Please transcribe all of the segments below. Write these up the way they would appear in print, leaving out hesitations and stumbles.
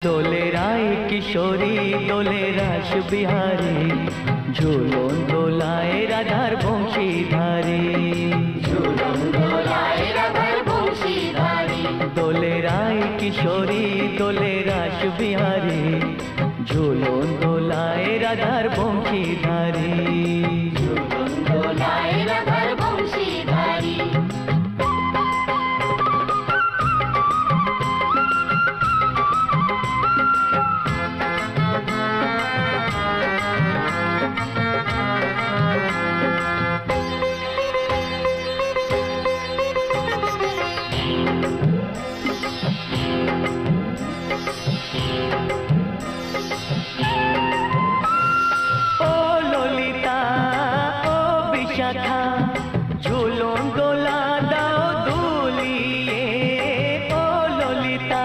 দোলে রায় কিশোরী দোলে রাস বিহারী ঝুলন দোলায় রাধার বংশীধারী ঝুলন দোলায় রাধার বংশীধারী দোলে রায় কিশোরী দোলে রাস বিহারী ঝুলন দোলায় রাধার বংশীধারী ঝুলন দোলায় রাধার বংশীধারী ঝুলন দোলা দাও দুলিয়ে ও ললিতা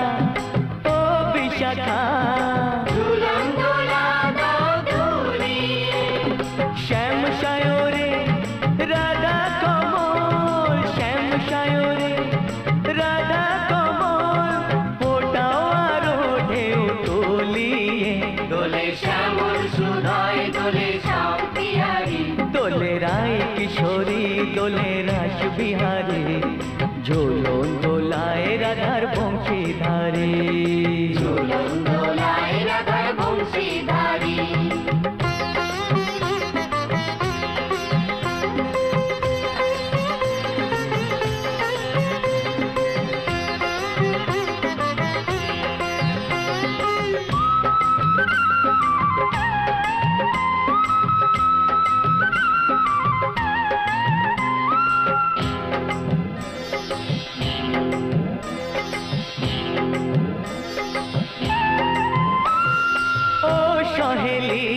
ও বিশাখা ঝুলন দোলা দাও দুলিয়ে শ্যাম সায়রে রাধা কমল শ্যাম সায়রে রাধা কমল ফোটাও আরো ঢেউ তুলিয়ে দোলে শ্যামল সুধায় দোলে শ্যাম বিহারী দোলে রায় কিশোরী দোলে রাস বিহারী ঝুলন দোলায় রাধার বংশীধারী ঝুলন দোলায় রাধার বংশীধারী সহেলি